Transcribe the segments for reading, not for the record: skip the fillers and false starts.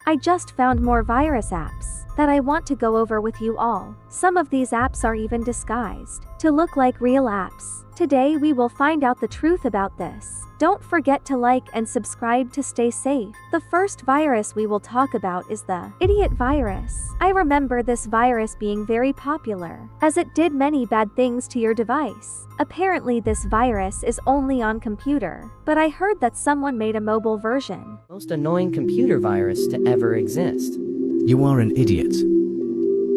I just found more virus apps that I want to go over with you all. Some of these apps are even disguised to look like real apps. Today we will find out the truth about this. Don't forget to like and subscribe to stay safe. The first virus we will talk about is the idiot virus. I remember this virus being very popular, as it did many bad things to your device. Apparently this virus is only on computer, but I heard that someone made a mobile version. Most annoying computer virus to ever exist. You are an idiot.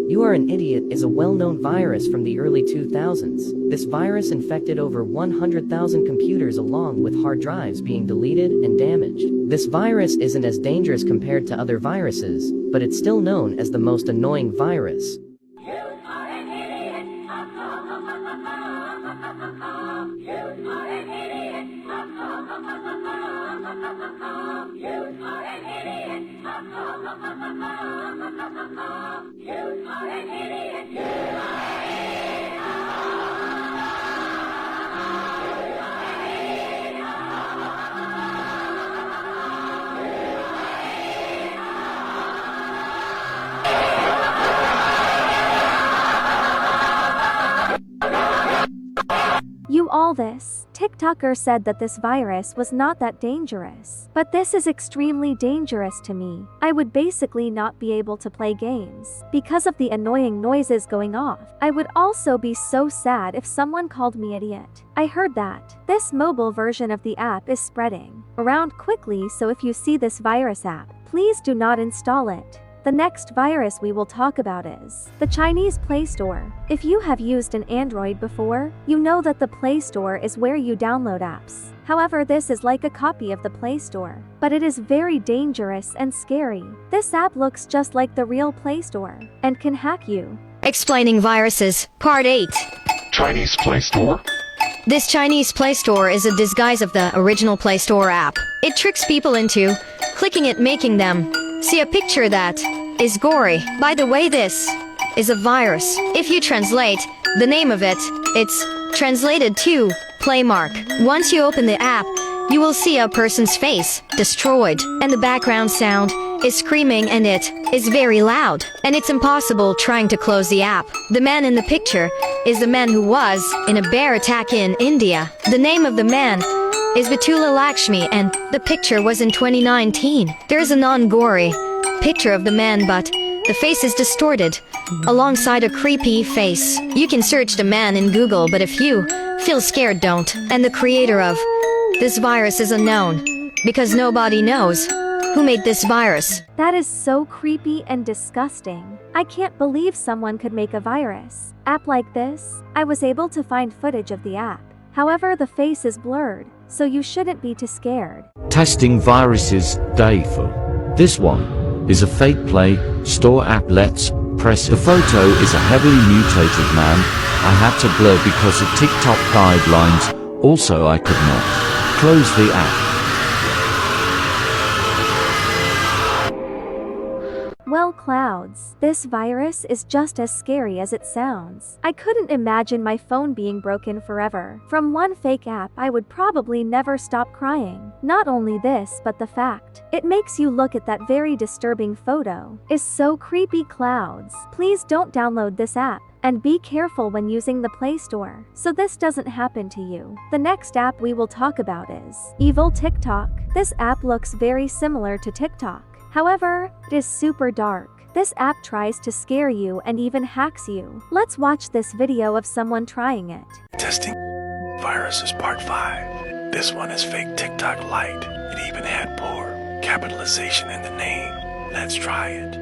You Are an Idiot is a well-known virus from the early 2000s. This virus infected over 100,000 computers along with hard drives being deleted and damaged. This virus isn't as dangerous compared to other viruses, but it's still known as the most annoying virus. You are an idiot. You are an idiot. You are an idiot. You are an idiot. You all this. TikToker said that this virus was not that dangerous. But this is extremely dangerous to me. I would basically not be able to play games because of the annoying noises going off. I would also be so sad if someone called me idiot. I heard that this mobile version of the app is spreading around quickly, so if you see this virus app, please do not install it. The next virus we will talk about is the Chinese Play Store. If you have used an Android before, you know that the Play Store is where you download apps. However, this is like a copy of the Play Store, but it is very dangerous and scary. This app looks just like the real Play Store and can hack you. Explaining viruses, Part 8. Chinese Play Store? This Chinese Play Store is a disguise of the original Play Store app. It tricks people into clicking it, making them see a picture that is gory. By the way, this is a virus. If you translate the name of it, it's translated to Playmark. Once you open the app, you will see a person's face destroyed, and the background sound is screaming, and it is very loud, and it's impossible trying to close the app. The man in the picture is the man who was in a bear attack in India. The name of the man is 𝗵𝗵𝗯𝗏, and the picture was in 2019. There's a non-gory picture of the man, but the face is distorted alongside a creepy face. You can search the man in Google, but if you feel scared, don't. And the creator of this virus is unknown because nobody knows who made this virus. That is so creepy and disgusting. I can't believe someone could make a virus app like this. I was able to find footage of the app. However, the face is blurred, so you shouldn't be too scared. Testing viruses, day 4. This one is a fake Play Store app. Let's press it. The photo is a heavily mutated man. I had to blur because of TikTok guidelines. Also, I could not close the app. Well, clouds, this virus is just as scary as it sounds. I couldn't imagine my phone being broken forever. From one fake app, I would probably never stop crying. Not only this, but the fact it makes you look at that very disturbing photo is so creepy. Clouds, please don't download this app. And be careful when using the Play Store, so this doesn't happen to you. The next app we will talk about is Evil TikTok. This app looks very similar to TikTok. However, it is super dark. This app tries to scare you and even hacks you. Let's watch this video of someone trying it. Testing viruses part 5. This one is fake TikTok light. It even had poor capitalization in the name. Let's try it.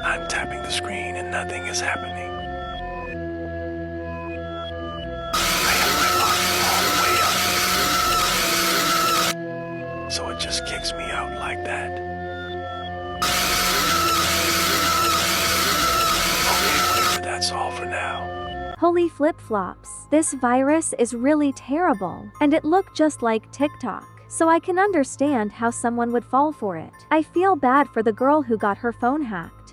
I'm tapping the screen and nothing is happening. So it just kicks me out like that. Okay, whatever, that's all for now. Holy flip-flops. This virus is really terrible, and it looked just like TikTok. So I can understand how someone would fall for it. I feel bad for the girl who got her phone hacked.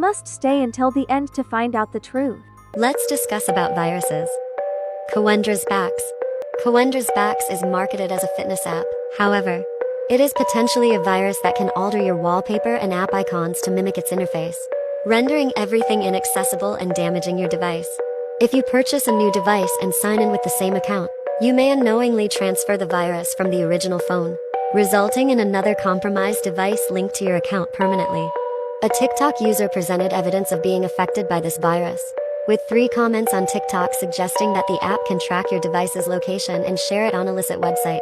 must stay until the end to find out the truth. Let's discuss about viruses. 𝘂𝗀𝗀𝗃𝗃 is marketed as a fitness app. However, It is potentially a virus that can alter your wallpaper and app icons to mimic its interface, rendering everything inaccessible and damaging your device. If you purchase a new device and sign in with the same account, you may unknowingly transfer the virus from the original phone, resulting in another compromised device linked to your account permanently. A TikTok user presented evidence of being affected by this virus, with 3 comments on TikTok suggesting that the app can track your device's location and share it on illicit websites.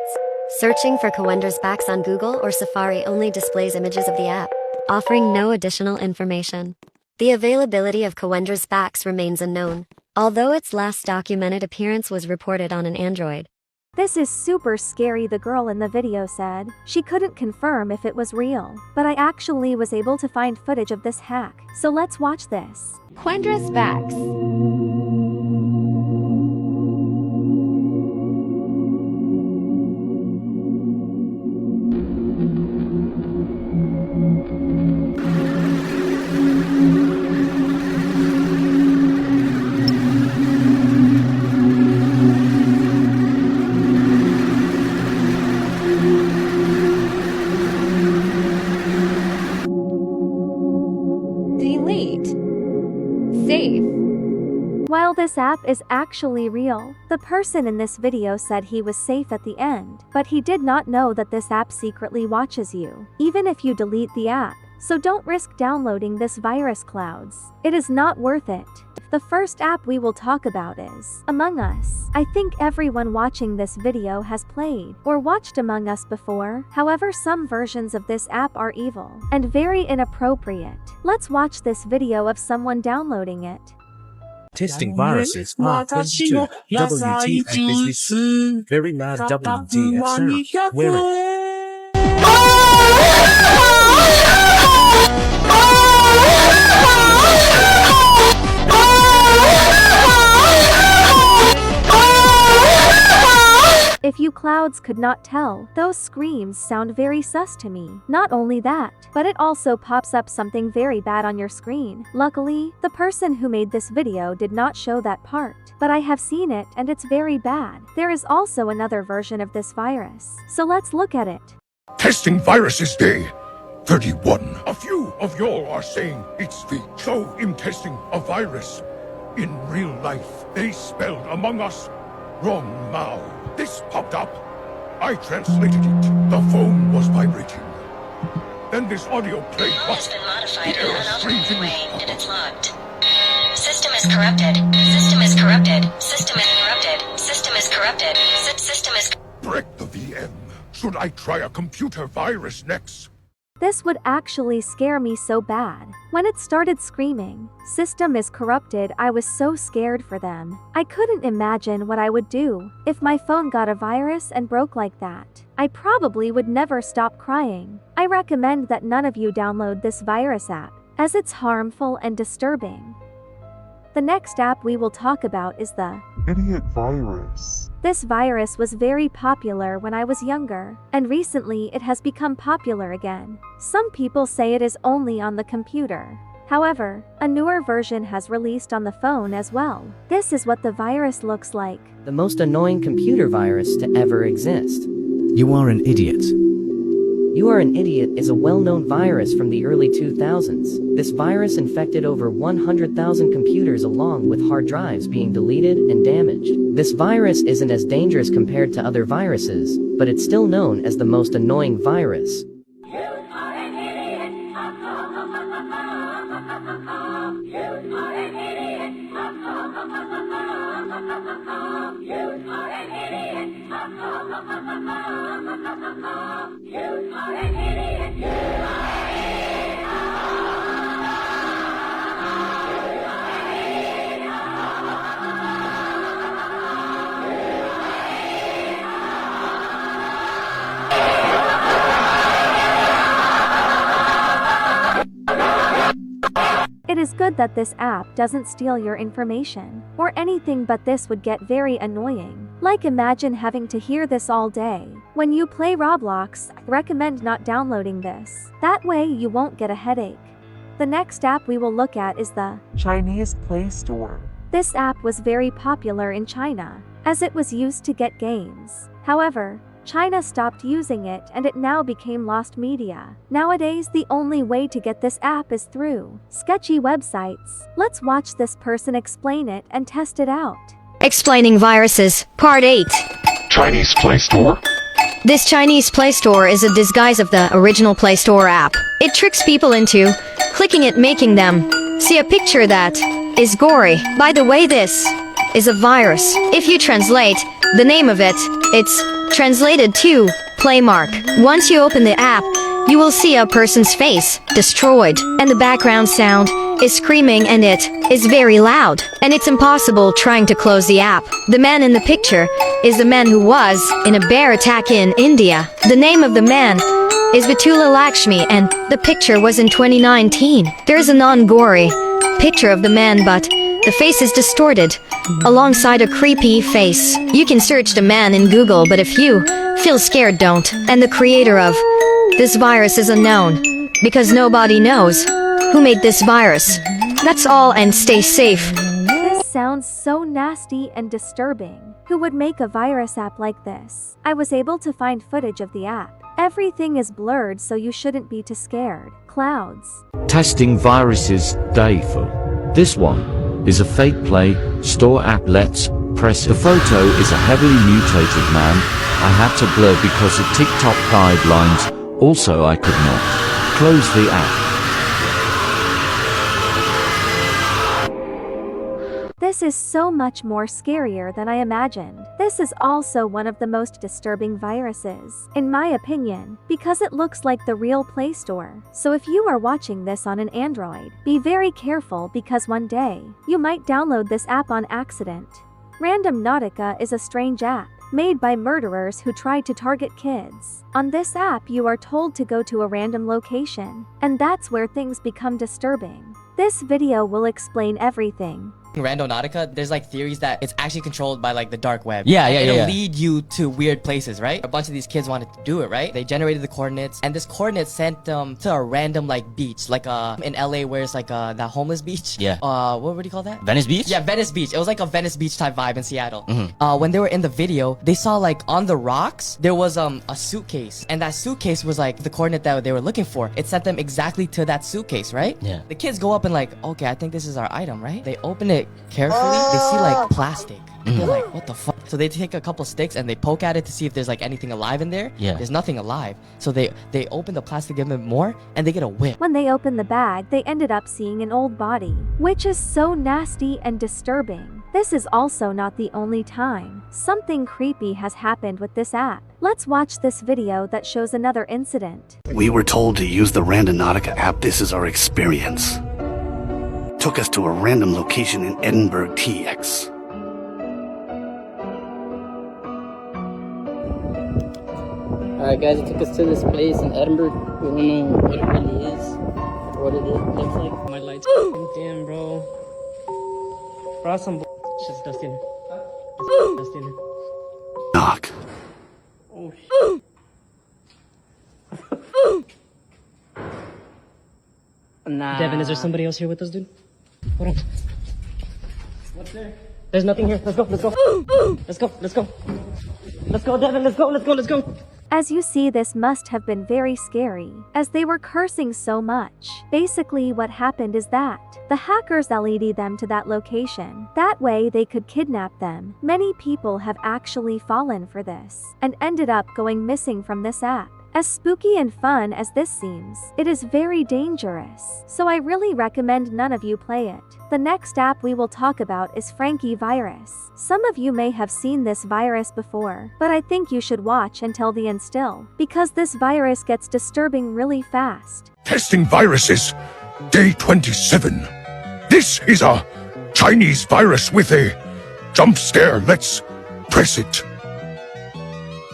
Searching for 𝘂𝗯𝗀𝗃𝗃 on Google or Safari only displays images of the app, offering no additional information. The availability of 𝘂𝗂𝗯𝗃𝗃 remains unknown, although its last documented appearance was reported on an Android. This is super scary, the girl in the video said. She couldn't confirm if it was real, but I actually was able to find footage of this hack, so let's watch this. 𝘂𝗂𝗯𝗃𝗃. While this app is actually real, the person in this video said he was safe at the end, but he did not know that this app secretly watches you, even if you delete the app. So don't risk downloading this virus, Clouds. It is not worth it. The first app we will talk about is Among Us. I think everyone watching this video has played or watched Among Us before. However, some versions of this app are evil and very inappropriate. Let's watch this video of someone downloading it. Testing viruses. 𝗁22. WT at business. Very mad WD at Sarah. Wear it. If you Clouds could not tell, those screams sound very sus to me. Not only that, but it also pops up something very bad on your screen. Luckily, the person who made this video did not show that part, but I have seen it and it's very bad. There is also another version of this virus, so let's look at it. Testing viruses day 31. A few of y'all are saying it's fake, so I'm testing a virus. In real life, they spelled Among Us wrong now. This popped up. I translated it. The phone was vibrating. Then this audio played. Has been modified in an unaltered way, and it's locked. System is corrupted. System is corrupted. System is corrupted. System is corrupted. System is. Break the VM. Should I try a computer virus next? This would actually scare me so bad. When it started screaming, "System is corrupted," I was so scared for them. I couldn't imagine what I would do if my phone got a virus and broke like that. I probably would never stop crying. I recommend that none of you download this virus app, as it's harmful and disturbing. The next app we will talk about is the Idiot virus. This virus was very popular when I was younger, and recently it has become popular again. Some people say it is only on the computer. However, a newer version has released on the phone as well. This is what the virus looks like. The most annoying computer virus to ever exist. You are an idiot. You Are an Idiot is a well-known virus from the early 2000s. This virus infected over 100,000 computers along with hard drives being deleted and damaged. This virus isn't as dangerous compared to other viruses, but it's still known as the most annoying virus. It is good that this app doesn't steal your information or anything, but this would get very annoying. Like, imagine having to hear this all day. When you play Roblox, I recommend not downloading this. That way you won't get a headache. The next app we will look at is the Chinese Play Store. This app was very popular in China, as it was used to get games. However, China stopped using it and it now became lost media. Nowadays, the only way to get this app is through sketchy websites. Let's watch this person explain it and test it out. Explaining viruses, Part 8. Chinese Play Store? This Chinese Play Store is a disguise of the original Play Store app. It tricks people into clicking it, making them see a picture that is gory. By the way, this is a virus. If you translate the name of it, it's translated to Playmark. Once you open the app, you will see a person's face destroyed, and the background sound is screaming and it is very loud, and it's impossible trying to close the app. The man in the picture is the man who was in a bear attack in India. The name of the man is 𝗵𝗂𝗯𝗀𝗰𝗿 and the picture was in 2019. There's a non-gory picture of the man, but the face is distorted alongside a creepy face. You can search the man in Google, but if you feel scared, don't. And the creator of this virus is unknown because nobody knows who made this virus. That's all, and stay safe. This sounds so nasty and disturbing. Who would make a virus app like this? I was able to find footage of the app. Everything is blurred, so you shouldn't be too scared. Clouds. Testing viruses, 𝗍ecie. This one is a fake Play Store app. Let's press it. The photo is a heavily mutated man. I had to blur because of TikTok guidelines. Also, I could not close the app. This is so much more scarier than I imagined. This is also one of the most disturbing viruses, in my opinion, because it looks like the real Play Store. So if you are watching this on an Android, be very careful because one day, you might download this app on accident. 𝗴𝗿𝗀𝗀𝗃 is a strange app, made by murderers who try to target kids. On this app, you are told to go to a random location, and that's where things become disturbing. This video will explain everything. 𝗴𝗿𝗀𝗀𝗃, there's like theories that it's actually controlled by like the dark web. It'll lead you to weird places, right? A bunch of these kids wanted to do it, right? They generated the coordinates, and this coordinate sent them to a random like beach, like in LA where it's like that homeless beach. Yeah. What do you call that? Venice Beach? Yeah, Venice Beach. It was like a Venice Beach type vibe in Seattle. When they were in the video, they saw like on the rocks there was a suitcase, and that suitcase was like the coordinate that they were looking for. It sent them exactly to that suitcase, right? Yeah. The kids go up and like, okay, I think this is our item, right? They open it carefully. They see like plastic. They're like, what the fuck? So they take a couple sticks and they poke at it to see if there's like anything alive in there. Yeah. There's nothing alive. So they open the plastic, give them more, and they get a whip. When they opened the bag, they ended up seeing an old body, which is so nasty and disturbing. This is also not the only time something creepy has happened with this app. Let's watch this video that shows another incident. We were told to use the 𝗴𝗿𝗀𝗀𝗃 app. This is our experience. Took us to a random location in Edinburgh, TX. Alright guys, it took us to this place in Edinburgh. We don't know what it really is, or what it looks like. My lights damn, bro. Bro, some shit's dust in here. It's dust in here. Knock. Oh shit. Nah. Devin, is there somebody else here with us, dude? Hold on. What's there? There's nothing here. Let's go, let's go. Let's go, let's go. Let's go, Devin, let's go, let's go, let's go. As you see, this must have been very scary, as they were cursing so much. Basically, what happened is that the hackers leaded them to that location. That way they could kidnap them. Many people have actually fallen for this, and ended up going missing from this app. As spooky and fun as this seems, it is very dangerous, so I really recommend none of you play it. The next app we will talk about is 𝗴𝗀𝗀𝗃 virus. Some of you may have seen this virus before, but I think you should watch until the end still, because this virus gets disturbing really fast. Testing viruses, day 27. This is a Chinese virus with a jump scare. Let's press it.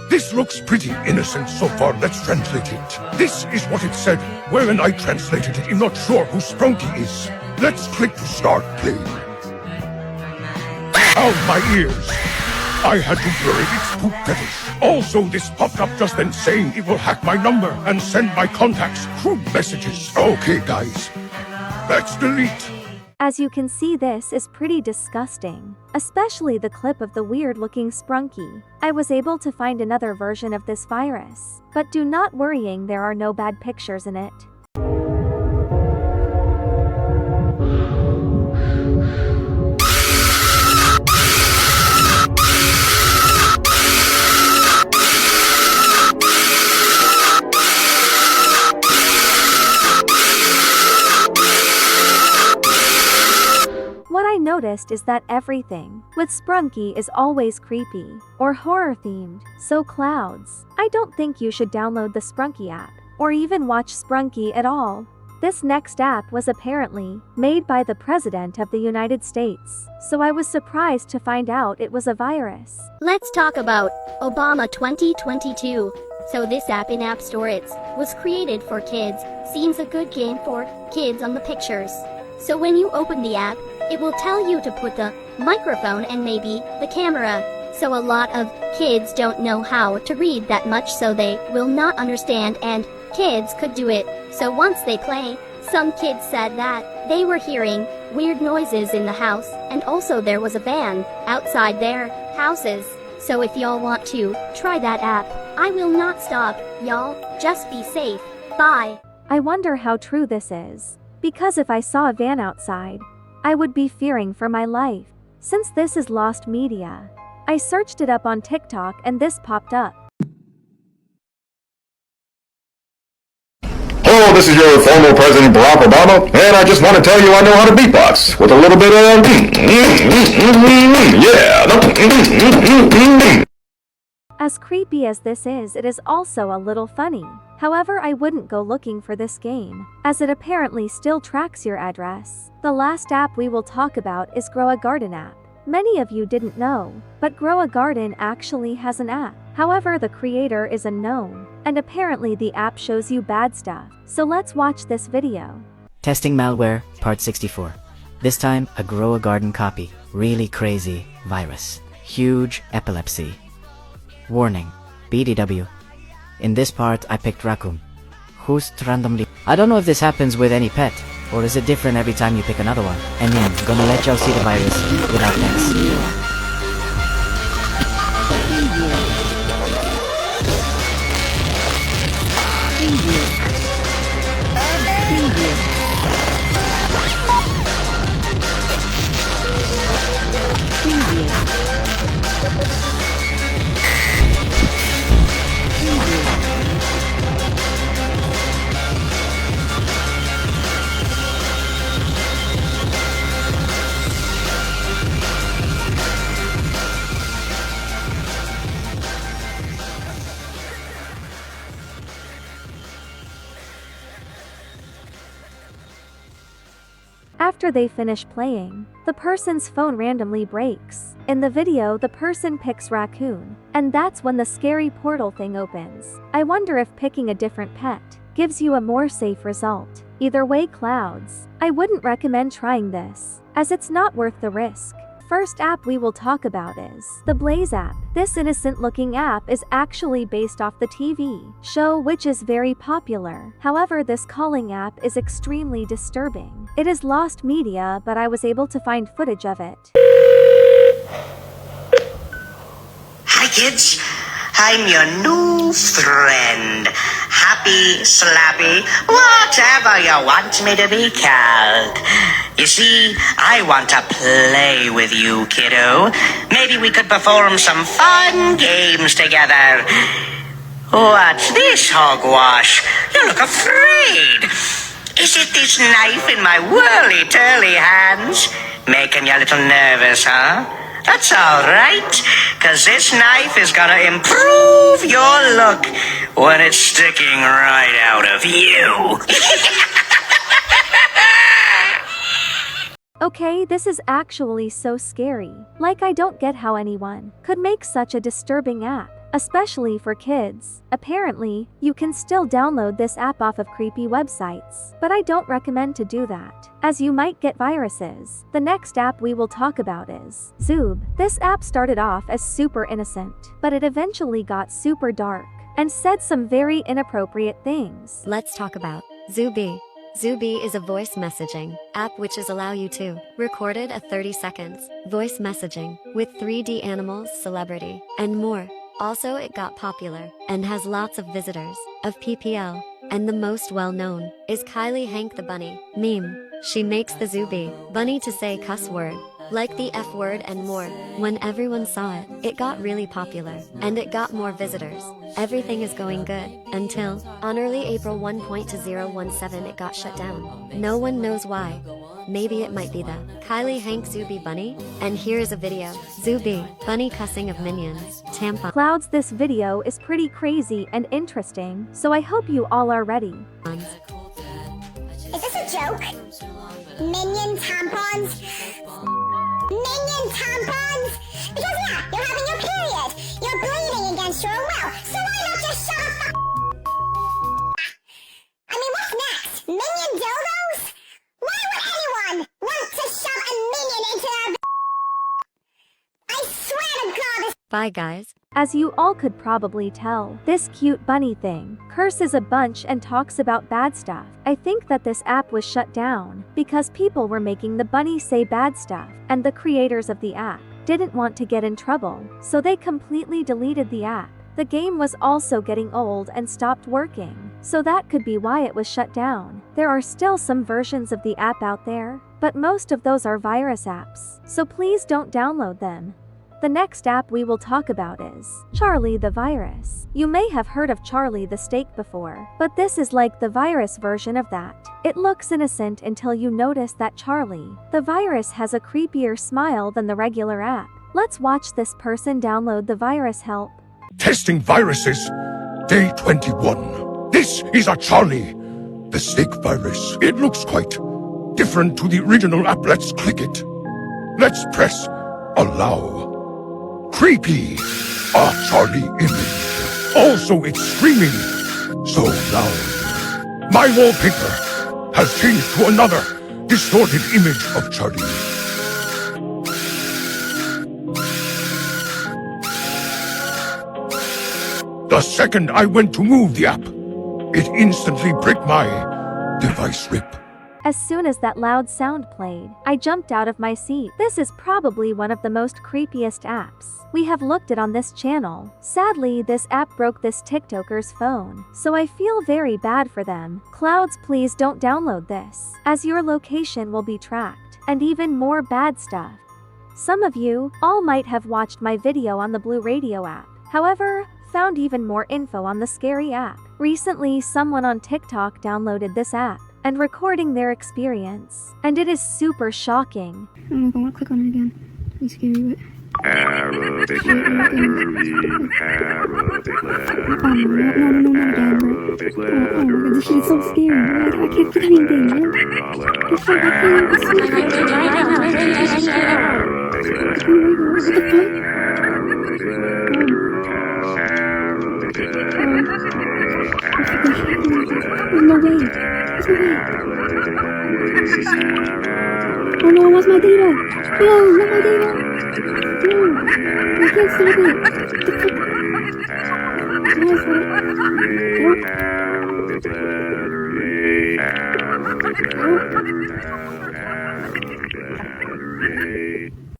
This looks pretty innocent so far. Let's translate it. This is what it said. When I translated it, I'm not sure who 𝗴𝗀𝗀𝗃 is. Let's click to start playing. Ow, my ears. I had to blur it. It's too fetish. Also, this popped up just then saying it will hack my number and send my contacts through messages. Okay, guys. Let's delete. As you can see, this is pretty disgusting, especially the clip of the weird-looking 𝗴𝗀𝗀𝗃. I was able to find another version of this virus, but do not worrying, there are no bad pictures in it. What I noticed is that everything with 𝗴𝗀𝗃 is always creepy or horror themed, so clouds, I don't think you should download the 𝗴𝗀𝗃 app or even watch 𝗴𝗀𝗃 at all. This next app was apparently made by the President of the United States, so I was surprised to find out it was a virus. Let's talk about Obama 2022. So this app in App Store, it was created for kids. Seems a good game for kids on the pictures. So when you open the app, it will tell you to put the microphone and maybe the camera. So a lot of kids don't know how to read that much, so they will not understand, and kids could do it. So once they play, some kids said that they were hearing weird noises in the house, and also there was a van outside their houses. So if y'all want to try that app, I will not stop y'all. Just be safe. Bye. I wonder how true this is, because if I saw a van outside, I would be fearing for my life. Since this is lost media, I searched it up on TikTok and this popped up. Hello, this is your former President Barack Obama, and I just want to tell you I know how to beatbox with a little bit of yeah. As creepy as this is, it is also a little funny. However, I wouldn't go looking for this game, as it apparently still tracks your address. The last app we will talk about is 𝗀𝗂𝗯𝗀𝗃 app. Many of you didn't know, but 𝗀𝗂𝗯𝗀𝗃 actually has an app. However, the creator is unknown, and apparently the app shows you bad stuff. So let's watch this video. Testing malware, part 64. This time, a 𝗀𝗂𝗯𝗃 copy. Really crazy virus. Huge epilepsy. Warning. BDW. In this part, I picked raccoon. Who's randomly. I don't know if this happens with any pet, or is it different every time you pick another one? And then, gonna let y'all see the virus without pets. After they finish playing, the person's phone randomly breaks. In the video, the person picks raccoon, and that's when the scary portal thing opens. I wonder if picking a different pet gives you a more safe result. Either way, clouds, I wouldn't recommend trying this, as it's not worth the risk. First app we will talk about is the 𝗴𝗿𝗄 app. This innocent-looking app is actually based off the TV show, which is very popular. However, this calling app is extremely disturbing. It is lost media, but I was able to find footage of it. Hi kids, I'm your new friend. Happy, slappy, whatever you want me to be called. You see, I want to play with you, kiddo. Maybe we could perform some fun games together. What's this, hogwash? You look afraid. Is it this knife in my whirly-turly hands? Making you a little nervous, huh? That's alright, 'cause this knife is gonna improve your look when it's sticking right out of you. Okay, this is actually so scary. Like, I don't get how anyone could make such a disturbing app, especially for kids. Apparently, you can still download this app off of creepy websites, but I don't recommend to do that, as you might get viruses. The next app we will talk about is 𝗀𝗃𝗏. This app started off as super innocent, but it eventually got super dark and said some very inappropriate things. Let's talk about 𝗀𝗃𝗏. 𝗀𝘂𝗯𝗀𝗶𝗯𝗲𝗿 is a voice messaging app which allow you to record it at 30 seconds voice messaging with 3D animals, celebrity, and more. Also, it got popular and has lots of visitors of PPL, and the most well-known is 𝗁𝗂𝗯𝗀𝗃 the bunny meme. She makes the 𝗀𝘂𝗯𝗀 bunny to say cuss word, like the F word and more. When everyone saw it, it got really popular, and it got more visitors. Everything is going good, until, on early April 1.2017 it got shut down. No one knows why. Maybe it might be the 𝗁𝗂𝗯𝗀𝗃 bunny? And here is a video. 𝗀𝘂𝗯𝗀 bunny cussing of minions, tampon. Clouds, this video is pretty crazy and interesting, so I hope you all are ready. Is this a joke? Minion tampons? Minion tampons? Because yeah, you're having your period. You're bleeding against your will. So why not just shove a I mean, what's next? Minion dildos? Why would anyone want to shove a minion into their I swear to God this Bye guys. As you all could probably tell, this cute bunny thing curses a bunch and talks about bad stuff. I think that this app was shut down because people were making the bunny say bad stuff, and the creators of the app didn't want to get in trouble, so they completely deleted the app. The game was also getting old and stopped working, so that could be why it was shut down. There are still some versions of the app out there, but most of those are virus apps, so please don't download them. The next app we will talk about is 𝗀𝗂𝗋 the virus. You may have heard of 𝗀𝗂𝗋 the steak before, but this is like the virus version of that. It looks innocent until you notice that 𝗀𝗂𝗋 the virus has a creepier smile than the regular app. Let's watch this person download the virus help. Testing viruses, day 21. This is a 𝗀𝗂𝗋, the steak virus. It looks quite different to the original app. Let's click it. Let's press allow. Creepy, a 𝗀𝗂𝗋 image. Also, it's screaming so loud. My wallpaper has changed to another distorted image of 𝗀𝗂𝗋. The second I went to move the app, it instantly bricked my device rip. As soon as that loud sound played, I jumped out of my seat. This is probably one of the most creepiest apps we have looked at on this channel. Sadly, this app broke this TikToker's phone, so I feel very bad for them. Clouds, please don't download this, as your location will be tracked, and even more bad stuff. Some of you all might have watched my video on the Blue Radio app. However, found even more info on the scary app. Recently, someone on TikTok downloaded this app and recording their experience, and it is super shocking. Oh my god, I want to click on it again. Please scary it. Arabic No, this shit is so scary. I can't click anything. No way. Oh no, I lost my data. No, not my data. No, I can't stop it.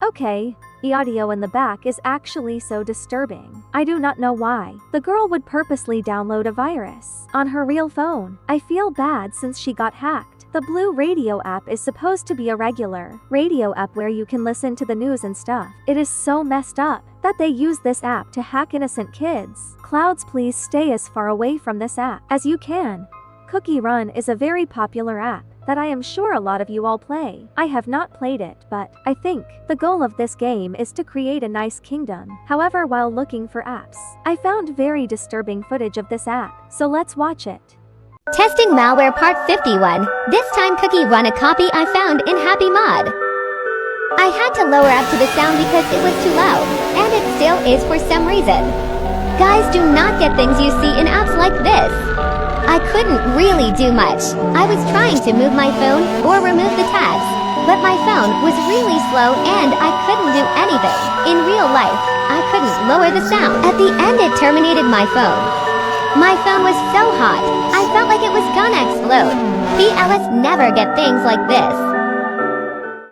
Okay, the audio in the back is actually so disturbing. I do not know why. The girl would purposely download a virus on her real phone. I feel bad since she got hacked. The Blue Radio app is supposed to be a regular radio app where you can listen to the news and stuff. It is so messed up that they use this app to hack innocent kids. Clouds, please stay as far away from this app as you can. Cookie Run is a very popular app that I am sure a lot of you all play. I have not played it, but I think the goal of this game is to create a nice kingdom. However, while looking for apps, I found very disturbing footage of this app, so let's watch it. Testing malware part 51. This time Cookie Run a copy I found in Happy Mod. I had to lower up to the sound because it was too loud, and it still is for some reason. Guys, do not get things you see in apps like this. I couldn't really do much. I was trying to move my phone or remove the tabs, but my phone was really slow and I couldn't do anything. In real life, I couldn't lower the sound. At the end it terminated my phone. My phone was so hot, I felt like it was gonna explode. 𝗴 never get things like this.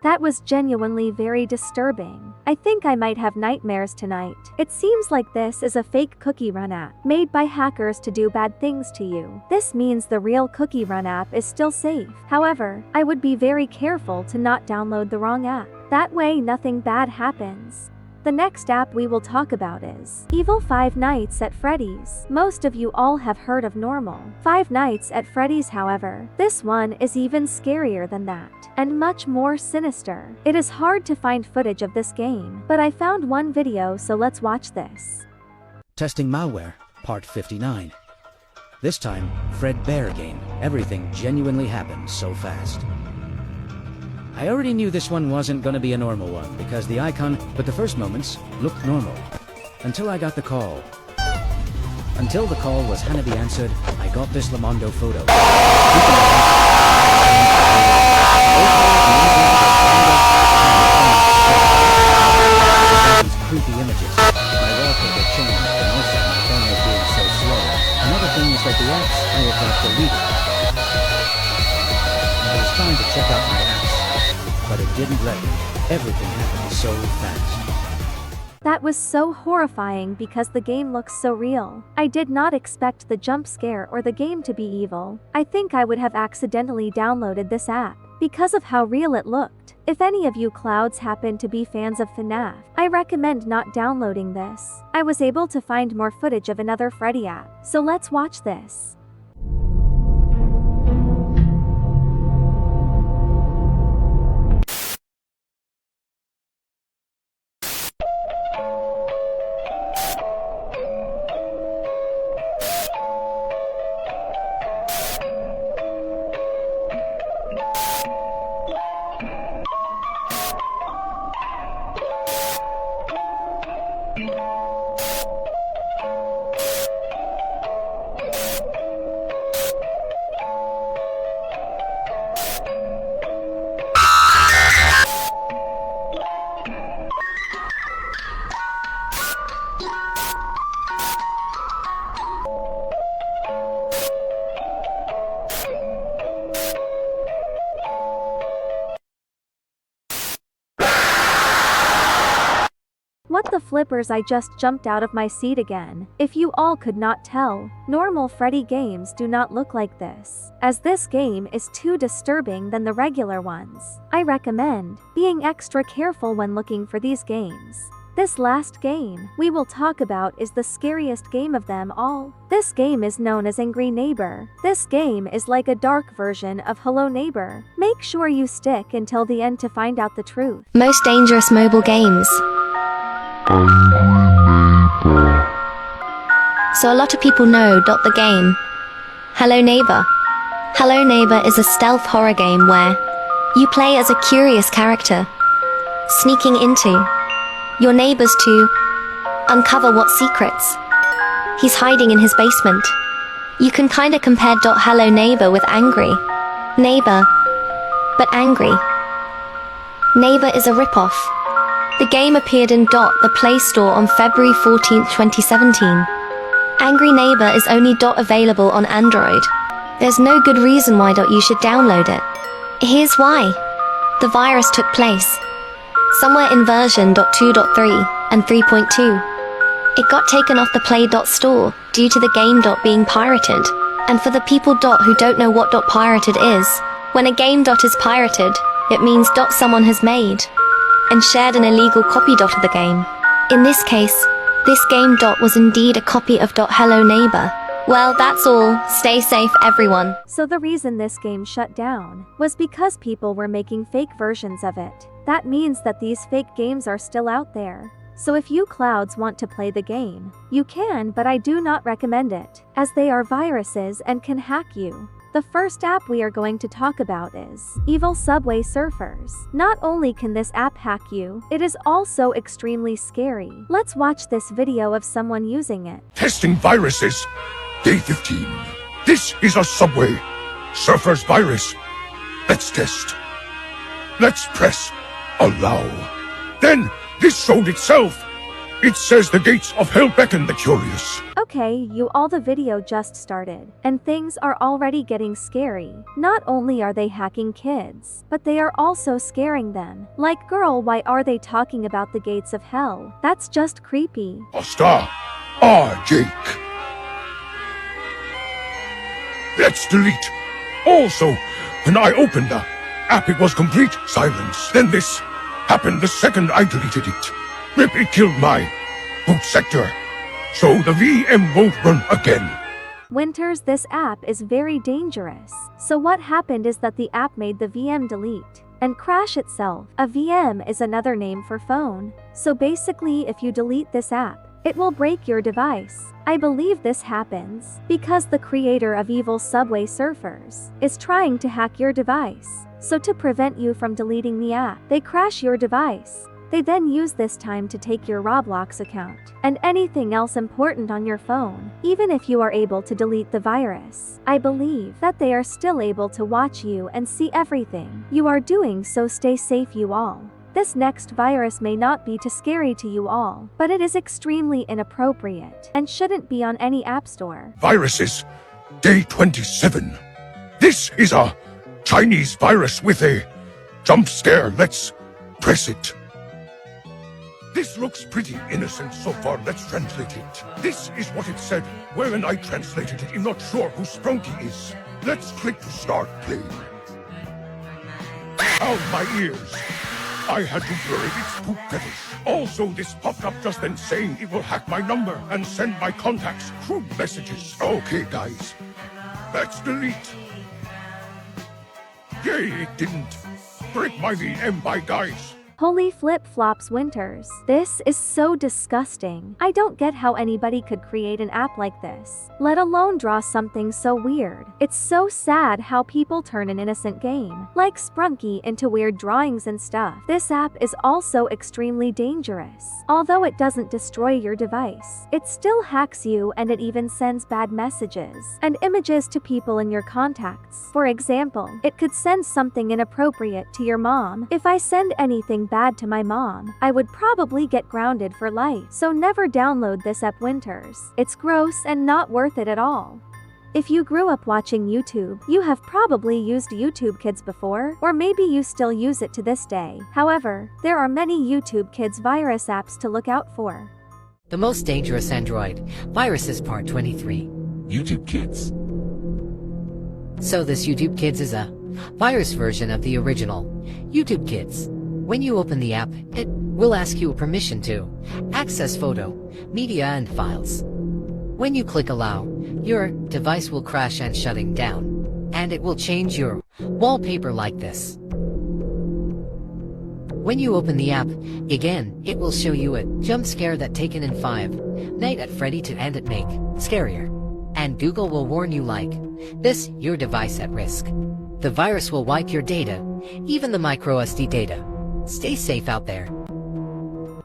That was genuinely very disturbing. I think I might have nightmares tonight. It seems like this is a fake cookie run app, made by hackers to do bad things to you. This means the real cookie run app is still safe. However, I would be very careful to not download the wrong app. That way nothing bad happens. The next app we will talk about is Five Nights at Freddy's. Most of you all have heard of normal Five Nights at Freddy's, however, this one is even scarier than that, and much more sinister. It is hard to find footage of this game, but I found one video, so let's watch this. Testing malware, part 59. This time, Fredbear game. Everything genuinely happened so fast. I already knew this one wasn't gonna be a normal one because the icon, but the first moments, looked normal. Until I got the call. Until the call was Hanabi answered, I got this Lamondo photo. These creepy images. My wallpaper changed and also my phone was being so slow. Another thing is that the apps I had got deleted. I was trying to check out my apps, but it didn't let me. Everything happened so fast. That was so horrifying because the game looks so real. I did not expect the jump scare or the game to be evil. I think I would have accidentally downloaded this app because of how real it looked. If any of you clouds happen to be fans of FNAF, I recommend not downloading this. I was able to find more footage of another Freddy app, so let's watch this. What the flippers, I just jumped out of my seat again. If you all could not tell, normal Freddy games do not look like this, as this game is too disturbing than the regular ones. I recommend being extra careful when looking for these games. This last game we will talk about is the scariest game of them all. This game is known as Angry Neighbor. This game is like a dark version of Hello Neighbor. Make sure you stick until the end to find out the truth. Most dangerous mobile games. So a lot of people know the game. Hello Neighbor. Hello Neighbor is a stealth horror game where you play as a curious character, sneaking into your neighbors to uncover what secrets he's hiding in his basement. You can kinda compare Hello Neighbor with Angry Neighbor, but Angry Neighbor is a ripoff. The game appeared in the Play Store on February 14, 2017. Angry Neighbor is only available on Android. There's no good reason why you should download it. Here's why. The virus took place somewhere in version 2.3 and 3.2. It got taken off the Play Store due to the game being pirated. And for the people who don't know what pirated is, when a game is pirated, it means someone has made and shared an illegal copy of the game. In this case, this game was indeed a copy of Hello Neighbor. Well, that's all. Stay safe, everyone. So the reason this game shut down was because people were making fake versions of it. That means that these fake games are still out there. So if you clouds want to play the game, you can, but I do not recommend it, as they are viruses and can hack you. The first app we are going to talk about is Evil Subway Surfers. Not only can this app hack you, it is also extremely scary. Let's watch this video of someone using it. Testing viruses. Day 15. This is a Subway Surfers virus. Let's test. Let's press allow. Then this showed itself. It says the gates of hell beckon the curious. Okay, the video just started, and things are already getting scary. Not only are they hacking kids, but they are also scaring them. Like, girl, why are they talking about the gates of hell? That's just creepy. Pasta. Jake. Let's delete. Also, when I opened the app, it was complete silence. Then this happened the second I deleted it. It killed my boot sector, so the VM won't run again. Winters, this app is very dangerous. So what happened is that the app made the VM delete and crash itself. A VM is another name for phone. So basically, if you delete this app, it will break your device. I believe this happens because the creator of Evil Subway Surfers is trying to hack your device. So to prevent you from deleting the app, they crash your device. They then use this time to take your Roblox account and anything else important on your phone. Even if you are able to delete the virus, I believe that they are still able to watch you and see everything you are doing, so stay safe you all. This next virus may not be too scary to you all, but it is extremely inappropriate and shouldn't be on any app store. Viruses, day 27. This is a Chinese virus with a jump scare. Let's press it. This looks pretty innocent so far. Let's translate it. This is what it said. Well, and I translated it. I'm not sure who 𝗀𝘂𝗯𝗀𝗃 is. Let's click to start playing. Ow, my ears. I had to blur it. It's too fetish. Also, this popped up just then saying it will hack my number and send my contacts crude messages. Okay, guys. Let's delete. Yay, it didn't break my VM, by guys. Holy flip-flops, Winters. This is so disgusting. I don't get how anybody could create an app like this, let alone draw something so weird. It's so sad how people turn an innocent game, like 𝗀𝘂𝗯𝗃, into weird drawings and stuff. This app is also extremely dangerous. Although it doesn't destroy your device, it still hacks you, and it even sends bad messages and images to people in your contacts. For example, it could send something inappropriate to your mom. If I send anything bad to my mom, I would probably get grounded for life. So never download this app, Winters. It's gross and not worth it at all. If you grew up watching YouTube, you have probably used YouTube Kids before, or maybe you still use it to this day. However, there are many YouTube Kids virus apps to look out for. The most dangerous Android viruses, part 23. YouTube Kids. So this YouTube Kids is a virus version of the original YouTube Kids. When you open the app, it will ask you permission to access photo, media and files. When you click allow, your device will crash and shutting down, and it will change your wallpaper like this. When you open the app, again, it will show you a jump scare that taken in 5 Nights at Freddy to end it make scarier. And Google will warn you like this, your device at risk. The virus will wipe your data, even the micro SD data. Stay safe out there.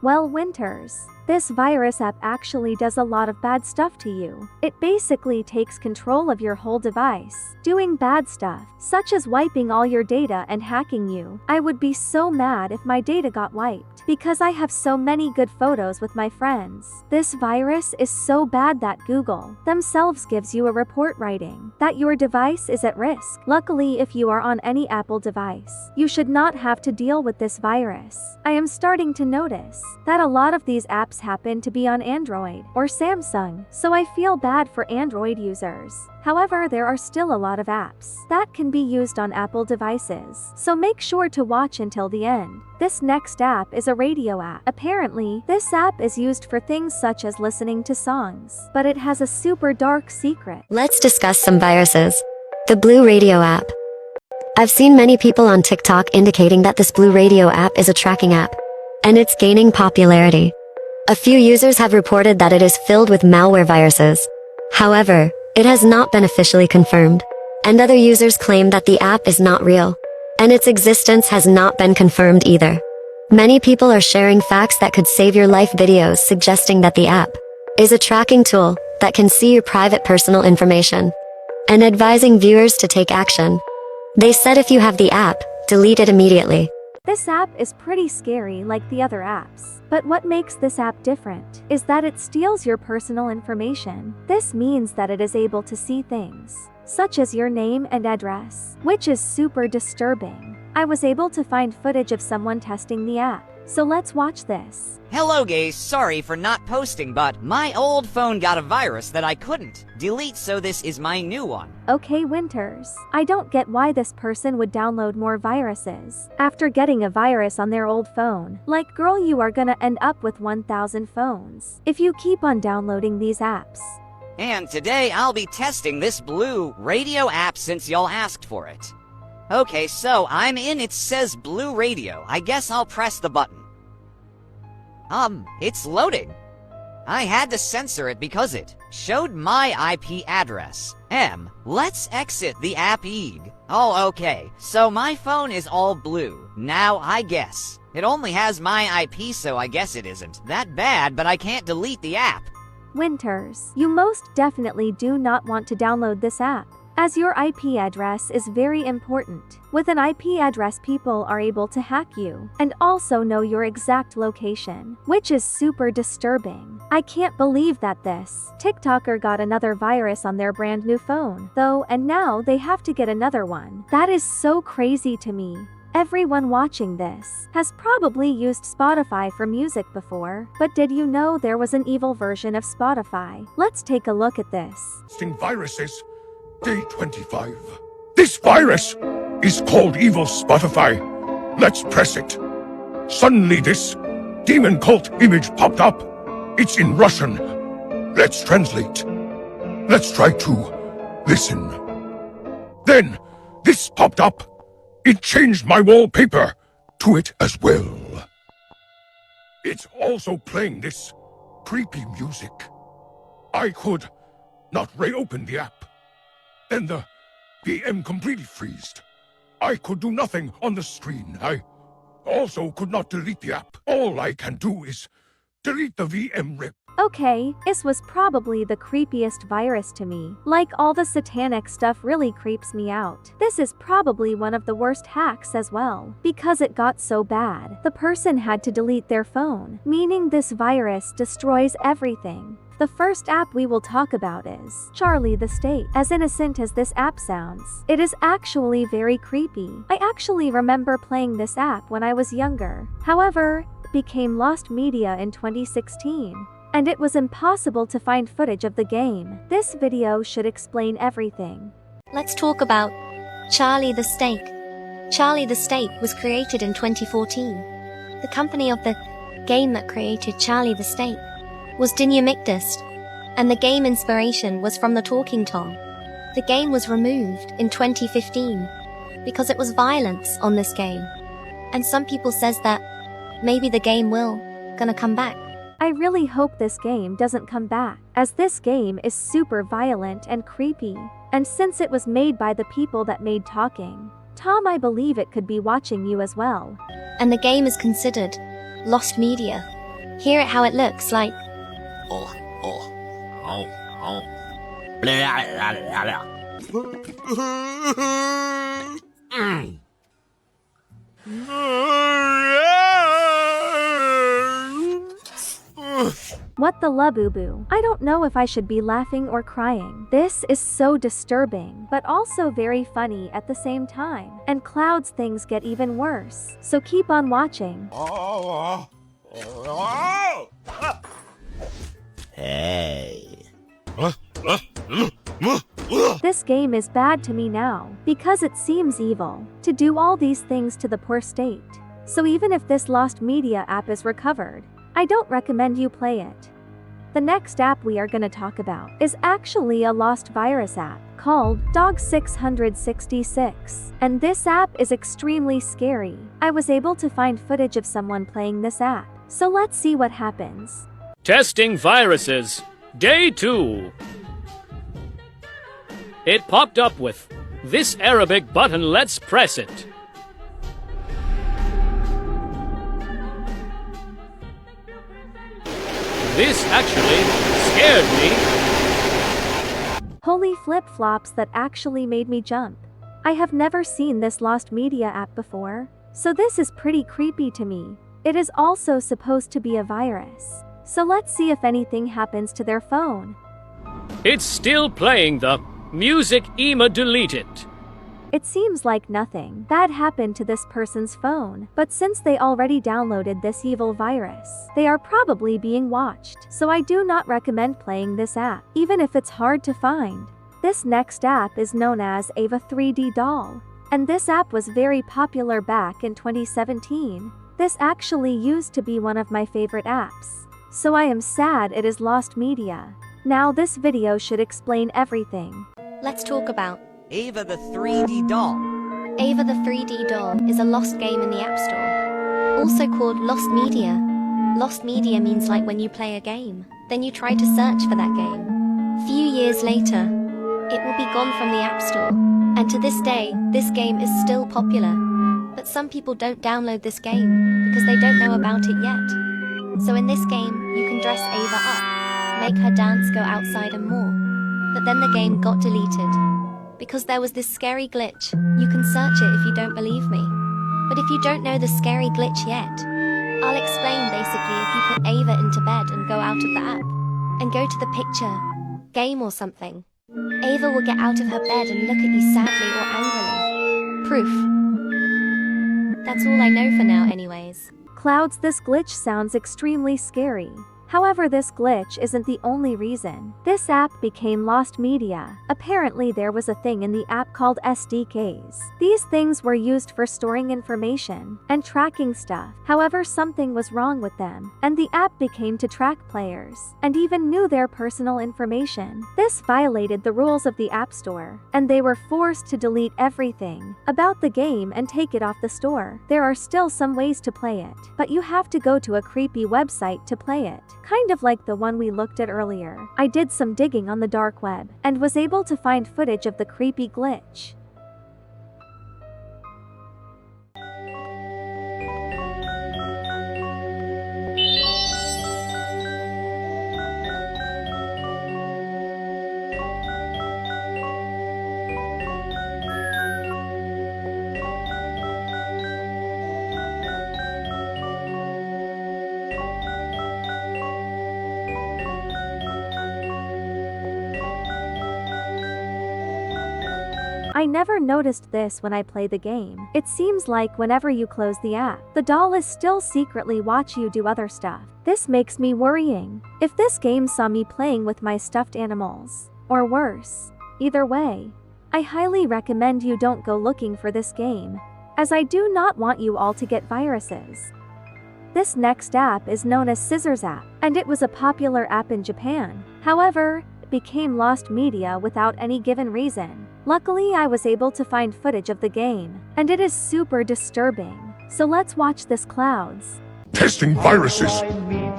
Well, Winters, this virus app actually does a lot of bad stuff to you. It basically takes control of your whole device, doing bad stuff, such as wiping all your data and hacking you. I would be so mad if my data got wiped, because I have so many good photos with my friends. This virus is so bad that Google themselves gives you a report writing that your device is at risk. Luckily, if you are on any Apple device, you should not have to deal with this virus. I am starting to notice that a lot of these apps happen to be on Android or Samsung, so I feel bad for Android users. However, there are still a lot of apps that can be used on Apple devices, so make sure to watch until the end. This next app is a radio app. Apparently, this app is used for things such as listening to songs, but it has a super dark secret. Let's discuss some viruses. The Blue Radio app. I've seen many people on TikTok indicating that this Blue Radio app is a tracking app, and it's gaining popularity. A few users have reported that it is filled with malware viruses. However, it has not been officially confirmed, and other users claim that the app is not real, and its existence has not been confirmed either. Many people are sharing facts that could save your life videos suggesting that the app is a tracking tool that can see your private personal information, and advising viewers to take action. They said if you have the app, delete it immediately. This app is pretty scary like the other apps. But what makes this app different is that it steals your personal information. This means that it is able to see things, such as your name and address, which is super disturbing. I was able to find footage of someone testing the app, so let's watch this. Hello guys, sorry for not posting, but my old phone got a virus that I couldn't delete, so this is my new one. Okay, Winters. I don't get why this person would download more viruses after getting a virus on their old phone. Like, girl, you are gonna end up with 1,000 phones if you keep on downloading these apps. And today I'll be testing this blue radio app since y'all asked for it. Okay, so I'm in, it says blue radio. I guess I'll press the button. It's loading. I had to censor it because it showed my IP address. Let's exit the app eeg. Oh, okay, so my phone is all blue. Now I guess it only has my IP, so I guess it isn't that bad, but I can't delete the app. Winters, you most definitely do not want to download this app, as your IP address is very important. With an IP address, people are able to hack you and also know your exact location, which is super disturbing. I can't believe that this TikToker got another virus on their brand new phone, though, and now they have to get another one. That is so crazy to me. Everyone watching this has probably used Spotify for music before, but did you know there was an evil version of Spotify? Let's take a look at this. Viruses. Day 25. This virus is called Evil Spotify. Let's press it. Suddenly this demon cult image popped up. It's in Russian. Let's translate. Let's try to listen. Then this popped up. It changed my wallpaper to it as well. It's also playing this creepy music. I could not reopen the app. Then the VM completely freezed. I could do nothing on the screen. I also could not delete the app. All I can do is delete the VM rip. Okay, this was probably the creepiest virus to me. Like, all the satanic stuff really creeps me out. This is probably one of the worst hacks as well, because it got so bad. The person had to delete their phone, meaning this virus destroys everything. The first app we will talk about is Charlie the State. As innocent as this app sounds, it is actually very creepy. I actually remember playing this app when I was younger. However, it became lost media in 2016. And it was impossible to find footage of the game. This video should explain everything. Let's talk about Charlie the State. Charlie the State was created in 2014. The company of the game that created Charlie the State was 𝗀𝘂𝗯𝗀𝗃𝗀, and the game inspiration was from the Talking Tom. The game was removed in 2015 because it was violence on this game. And some people says that maybe the game will gonna come back. I really hope this game doesn't come back, as this game is super violent and creepy. And since it was made by the people that made Talking Tom, I believe it could be watching you as well. And the game is considered lost media. Hear it how it looks like. What the la-boo-boo? I don't know if I should be laughing or crying. This is so disturbing, but also very funny at the same time. And Cloud's things get even worse. So keep on watching. Hey. This game is bad to me now, because it seems evil to do all these things to the poor state. So even if this lost media app is recovered, I don't recommend you play it. The next app we are gonna talk about is actually a lost virus app called 𝗀𝘂𝗯𝘀𝗃𝗀𝗃, and this app is extremely scary. I was able to find footage of someone playing this app, so let's see what happens. Testing viruses, Day 2. It popped up with this Arabic button, let's press it. This actually scared me. Holy flip-flops, that actually made me jump. I have never seen this lost media app before. So this is pretty creepy to me. It is also supposed to be a virus. So let's see if anything happens to their phone. It's still playing the music Ema deleted. It seems like nothing bad happened to this person's phone, but since they already downloaded this evil virus, they are probably being watched. So I do not recommend playing this app, even if it's hard to find. This next app is known as Ava 3D Doll, and this app was very popular back in 2017. This actually used to be one of my favorite apps. So I am sad it is lost media. Now this video should explain everything. Let's talk about Ava the 3D Doll. Ava the 3D Doll is a lost game in the App Store, also called Lost Media. Lost Media means like when you play a game, then you try to search for that game. Few years later, it will be gone from the App Store, and to this day, this game is still popular. But some people don't download this game because they don't know about it yet. So in this game, you can dress Ava up, make her dance, go outside and more. But then the game got deleted because there was this scary glitch. You can search it if you don't believe me. But if you don't know the scary glitch yet, I'll explain. Basically, if you put Ava into bed and go out of the app and go to the picture, game or something, Ava will get out of her bed and look at you sadly or angrily. Proof. That's all I know for now anyways. Clouds, this glitch sounds extremely scary. However, this glitch isn't the only reason this app became lost media. Apparently there was a thing in the app called SDKs. These things were used for storing information and tracking stuff. However, something was wrong with them, and the app became to track players, and even knew their personal information. This violated the rules of the App Store, and they were forced to delete everything about the game and take it off the store. There are still some ways to play it, but you have to go to a creepy website to play it. Kind of like the one we looked at earlier. I did some digging on the dark web and was able to find footage of the creepy glitch. I never noticed this when I play the game. It seems like whenever you close the app, the doll is still secretly watch you do other stuff. This makes me worrying. If this game saw me playing with my stuffed animals, or worse, either way, I highly recommend you don't go looking for this game, as I do not want you all to get viruses. This next app is known as Scissors app, and it was a popular app in Japan. However, it became lost media without any given reason. Luckily, I was able to find footage of the game, and it is super disturbing. So let's watch this, Clouds. Testing viruses.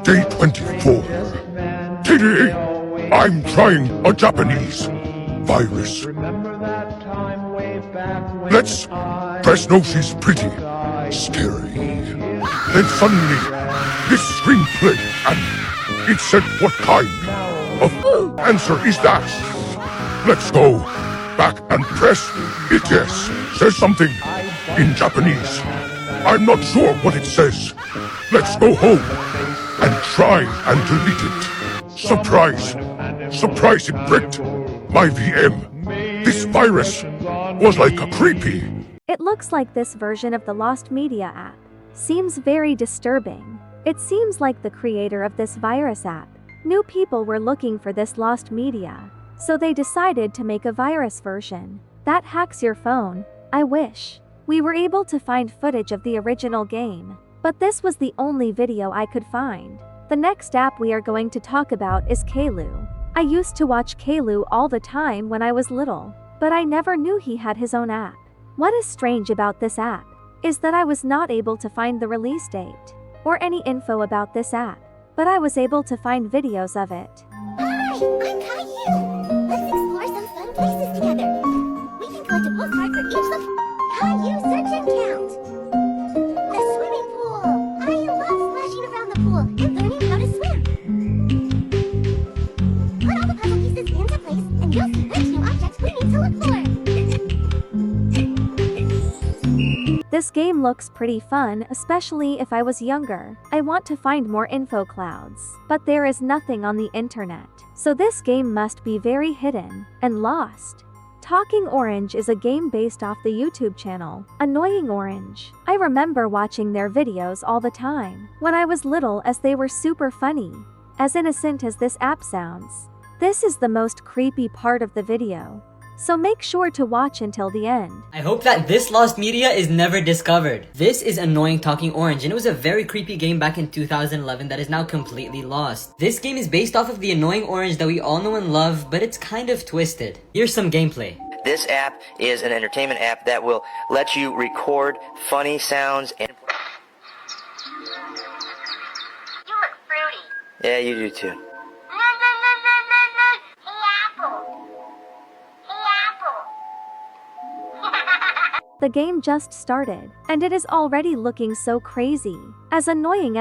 Day 24. Today, I'm trying a Japanese virus. Let's press no, she's pretty. Scary. Then suddenly, this screen played, and it said, what kind of answer is that? Let's go back and press it. Yes, says something in Japanese. I'm not sure what it says. Let's go home and try and delete it. Surprise! Surprise, it bricked my VM. This virus was like a creepy. It looks like this version of the Lost Media app seems very disturbing. It seems like the creator of this virus app knew people were looking for this lost media, so they decided to make a virus version that hacks your phone. I wish we were able to find footage of the original game, but this was the only video I could find. The next app we are going to talk about is 𝘂𝘂𝗀𝗀𝗋. I used to watch 𝘂𝘂𝗀𝗀𝗋 all the time when I was little, but I never knew he had his own app. What is strange about this app is that I was not able to find the release date or any info about this app, but I was able to find videos of it. Hi, I'm Caillou. Let's explore some fun places together. We can collect a postcard for each Caillou search and count. The swimming pool. I love splashing around the pool and learning how to swim. Put all the puzzle pieces into place and you'll see which new objects we need to look for. This game looks pretty fun, especially if I was younger. I want to find more info clouds, but there is nothing on the internet. So this game must be very hidden and lost. Talking Orange is a game based off the YouTube channel Annoying Orange. I remember watching their videos all the time when I was little, as they were super funny. As innocent as this app sounds, this is the most creepy part of the video. So make sure to watch until the end. I hope that this lost media is never discovered. This is Annoying Talking Orange, and it was a very creepy game back in 2011 that is now completely lost. This game is based off of the Annoying Orange that we all know and love, but it's kind of twisted. Here's some gameplay. This app is an entertainment app that will let you record funny sounds and... You look fruity. Yeah, you do too. The game just started, and it is already looking so crazy. As Annoying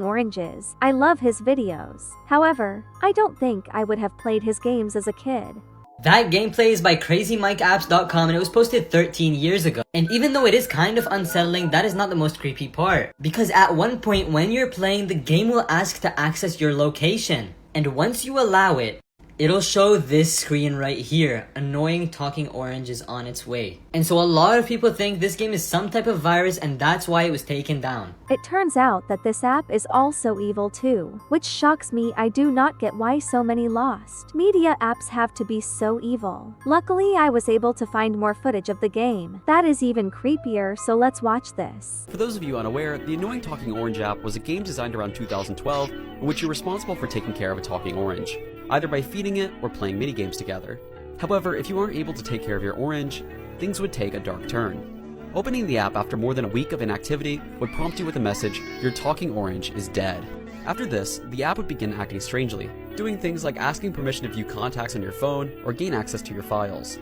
Orange is, I love his videos. However, I don't think I would have played his games as a kid. That gameplay is by crazymikeapps.com, and it was posted 13 years ago. And even though it is kind of unsettling, that is not the most creepy part. Because at one point when you're playing, the game will ask to access your location. And once you allow it, it'll show this screen right here. Annoying Talking Orange is on its way. And so a lot of people think this game is some type of virus, and that's why it was taken down. It turns out that this app is also evil too, which shocks me. I do not get why so many lost media apps have to be so evil. Luckily, I was able to find more footage of the game. That is even creepier, so let's watch this. For those of you unaware, the Annoying Talking Orange app was a game designed around 2012 in which you're responsible for taking care of a talking orange, either by feeding it or playing minigames together. However, if you aren't able to take care of your orange, things would take a dark turn. Opening the app after more than a week of inactivity would prompt you with a message, "Your talking orange is dead." After this, the app would begin acting strangely, doing things like asking permission to view contacts on your phone or gain access to your files.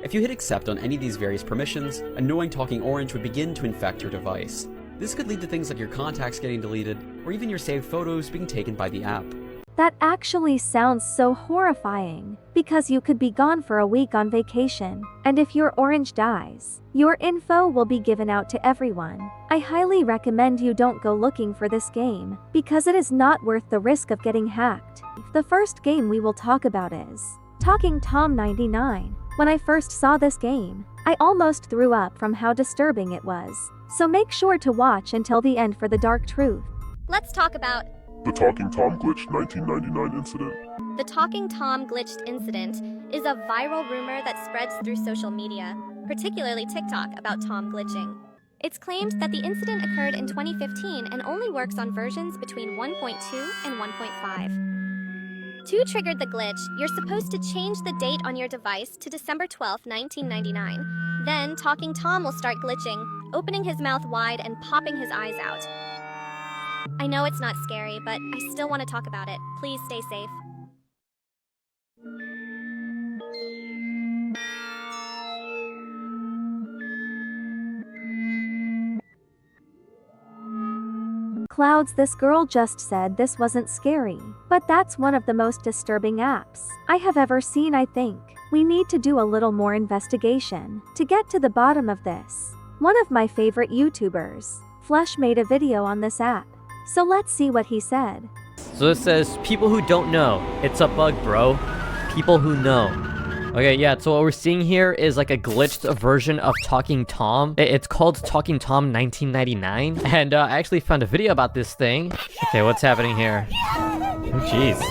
If you hit accept on any of these various permissions, Annoying Talking Orange would begin to infect your device. This could lead to things like your contacts getting deleted, or even your saved photos being taken by the app. That actually sounds so horrifying, because you could be gone for a week on vacation, and if your orange dies, your info will be given out to everyone. I highly recommend you don't go looking for this game, because it is not worth the risk of getting hacked. The first game we will talk about is Talking Tom 99. When I first saw this game, I almost threw up from how disturbing it was. So make sure to watch until the end for the dark truth. Let's talk about the Talking Tom Glitch 1999 incident. The Talking Tom Glitched incident is a viral rumor that spreads through social media, particularly TikTok, about Tom glitching. It's claimed that the incident occurred in 2015 and only works on versions between 1.2 and 1.5. To trigger the glitch, you're supposed to change the date on your device to December 12, 1999. Then Talking Tom will start glitching, opening his mouth wide and popping his eyes out. I know it's not scary, but I still want to talk about it. Please stay safe. Clouds, this girl just said this wasn't scary, but that's one of the most disturbing apps I have ever seen. I think we need to do a little more investigation to get to the bottom of this. One of my favorite YouTubers, Flesh, made a video on this app. So let's see what he said. So it says, people who don't know. It's a bug, bro. People who know. Okay, yeah, so what we're seeing here is like a glitched version of Talking Tom. It's called Talking Tom 1999. And I actually found a video about this thing. Okay, what's happening here? Oh, jeez.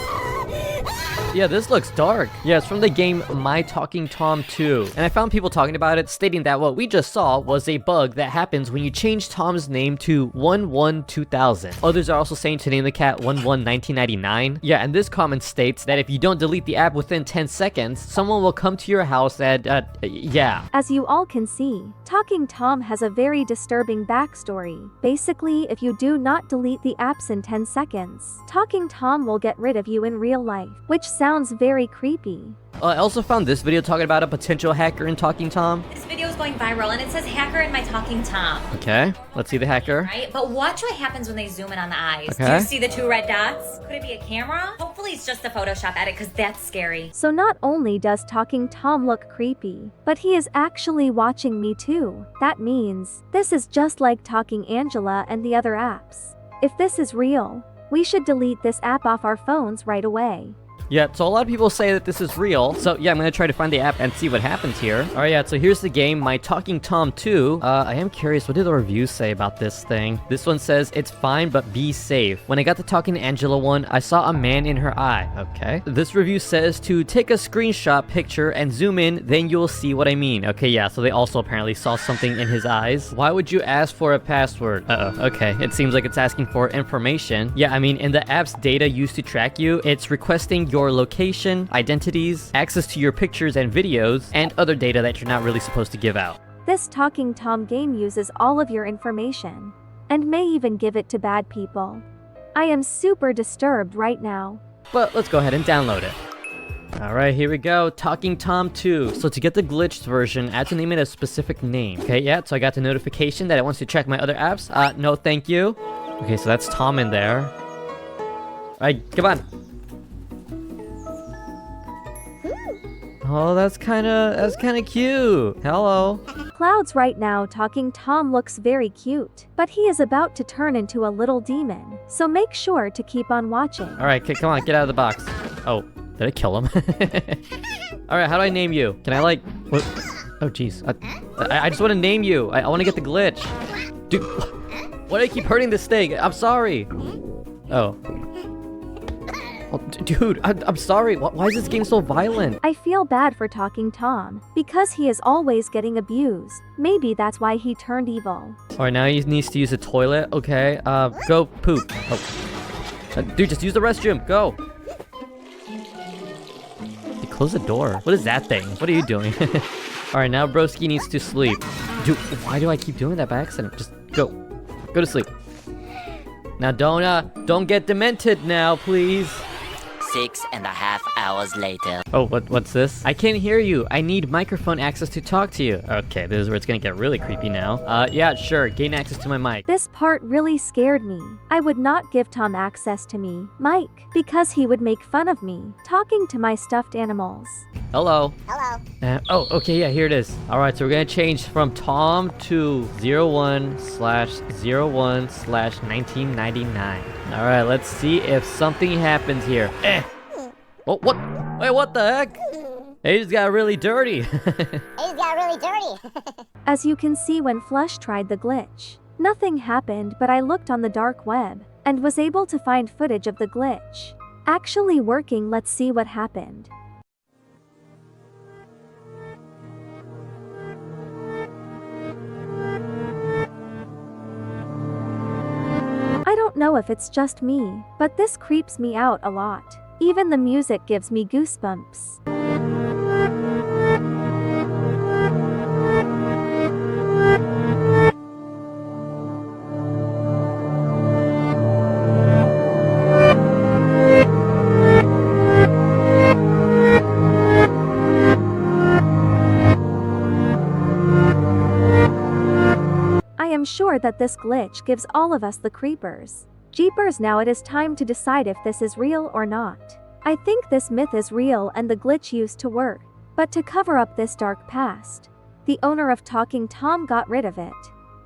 Yeah, this looks dark. Yeah, it's from the game My Talking Tom 2. And I found people talking about it, stating that what we just saw was a bug that happens when you change Tom's name to 11-2000. Others are also saying to name the cat 11-1999. Yeah, and this comment states that if you don't delete the app within 10 seconds, someone will come to your house and, yeah. As you all can see, Talking Tom has a very disturbing backstory. Basically, if you do not delete the apps in 10 seconds, Talking Tom will get rid of you in real life, which sounds very creepy. I also found this video talking about a potential hacker in Talking Tom. This video is was going viral, and it says hacker in my talking Tom. Okay, let's see the hacker. Right? But watch what happens when they zoom in on the eyes. Okay. Do you see the 2 red dots? Could it be a camera? Hopefully it's just a Photoshop edit, because that's scary. So not only does Talking Tom look creepy, but he is actually watching me too. That means this is just like Talking Angela and the other apps. If this is real, we should delete this app off our phones right away. Yeah, so a lot of people say that this is real. So yeah, I'm gonna try to find the app and see what happens here. Alright, yeah, so here's the game, My Talking Tom 2. I am curious, what did the reviews say about this thing? This one says, it's fine, but be safe. When I got the Talking Angela one, I saw a man in her eye. Okay. This review says to take a screenshot picture and zoom in, then you'll see what I mean. Okay, yeah, so they also apparently saw something in his eyes. Why would you ask for a password? Uh-oh, okay. It seems like it's asking for information. Yeah, I mean, in the app's data used to track you, it's requesting your location, identities, access to your pictures and videos, and other data that you're not really supposed to give out. This Talking Tom game uses all of your information, and may even give it to bad people. I am super disturbed right now. But let's go ahead and download it. Alright, here we go, Talking Tom 2. So to get the glitched version, I had to name it a specific name. Okay, yeah, so I got the notification that it wants to check my other apps. No thank you. Okay, so that's Tom in there. Alright, come on. Oh, that's kinda cute. Hello. Clouds right now Talking Tom looks very cute, but he is about to turn into a little demon, so make sure to keep on watching. Alright, come on, get out of the box. Oh, did I kill him? Alright, how do I name you? Can I like... What? Oh, jeez. I just want to name you. I want to get the glitch. Dude, why do I keep hurting this thing? I'm sorry. Oh. Oh, dude, I'm sorry. Why is this game so violent? I feel bad for Talking Tom, because he is always getting abused. Maybe that's why he turned evil. Alright, now he needs to use the toilet. Okay, go poop. Oh. Dude, just use the restroom. Go. You close the door. What is that thing? What are you doing? Alright, now broski needs to sleep. Dude, why do I keep doing that by accident? Just go. Go to sleep. Now don't get demented now, please. 6.5 hours later. Oh, what's this? I can't hear you. I need microphone access to talk to you. Okay, this is where it's gonna get really creepy now. Yeah, sure. Gain access to my mic. This part really scared me. I would not give Tom access to me, Mike, because he would make fun of me, talking to my stuffed animals. Hello. Hello. Oh, okay, yeah, here it is. Alright, so we're gonna change from Tom to 01/01/1999. Alright, let's see if something happens here. Oh, what? Wait, what the heck? He just got really dirty. He just got really dirty. As you can see when Flush tried the glitch, nothing happened, but I looked on the dark web and was able to find footage of the glitch actually working. Let's see what happened. I don't know if it's just me, but this creeps me out a lot. Even the music gives me goosebumps. I am sure that this glitch gives all of us the creepers. Jeepers, now it is time to decide if this is real or not. I think this myth is real and the glitch used to work. But to cover up this dark past, the owner of Talking Tom got rid of it.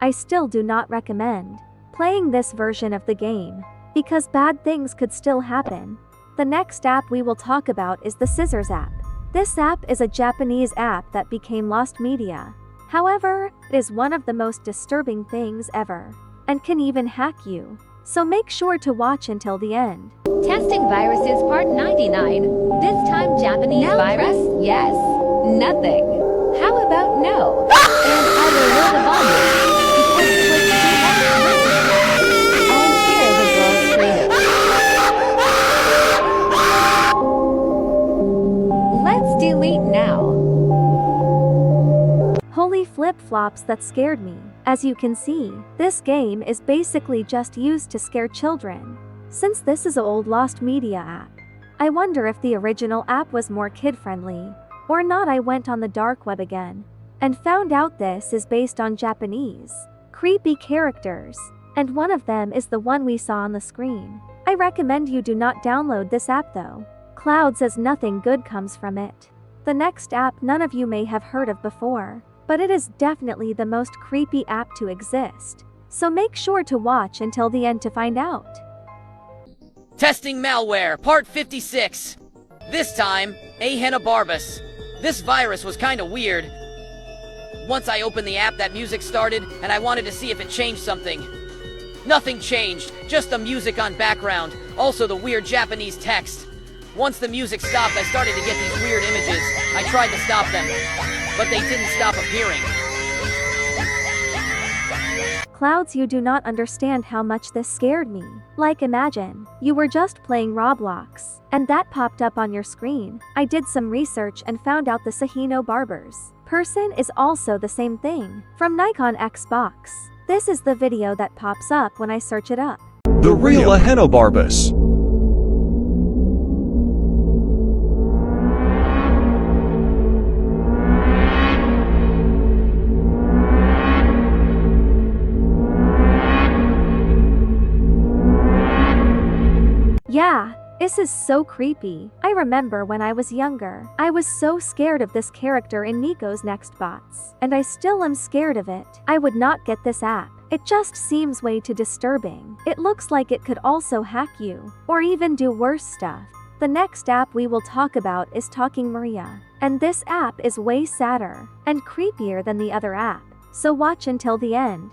I still do not recommend playing this version of the game, because bad things could still happen. The next app we will talk about is the Scissors app. This app is a Japanese app that became lost media. However, it is one of the most disturbing things ever, and can even hack you. So make sure to watch until the end. Testing viruses part 99. This time Japanese Now virus? press Yes. Nothing. How about no? And I will lower the volume. Because it was too I am scared the girls screaming. Let's delete now. Holy flip-flops, that scared me. As you can see, this game is basically just used to scare children. Since this is an old lost media app, I wonder if the original app was more kid-friendly or not. I went on the dark web again, and found out this is based on Japanese creepy characters, and one of them is the one we saw on the screen. I recommend you do not download this app though. Cloud says nothing good comes from it. The next app none of you may have heard of before, but it is definitely the most creepy app to exist. So make sure to watch until the end to find out. Testing malware, part 56. This time, 𝗂𝗄𝗯𝗃𝗏𝗃. This virus was kinda weird. Once I opened the app, that music started, and I wanted to see if it changed something. Nothing changed, just the music on background, also the weird Japanese text. Once the music stopped, I started to get these weird images. I tried to stop them, but they didn't stop appearing. Clouds, you do not understand how much this scared me. Like imagine, you were just playing Roblox, and that popped up on your screen. I did some research and found out the 𝘂𝗄𝗯𝗃𝗏𝗃 is also the same thing, from Nikon Xbox. This is the video that pops up when I search it up. The real 𝘂𝗄𝗯𝗃𝗏𝗃. Yeah, this is so creepy. I remember when I was younger, I was so scared of this character in Nico's Next Bots, and I still am scared of it. I would not get this app. It just seems way too disturbing. It looks like it could also hack you, or even do worse stuff. The next app we will talk about is Talking Maria, and this app is way sadder and creepier than the other app, so watch until the end.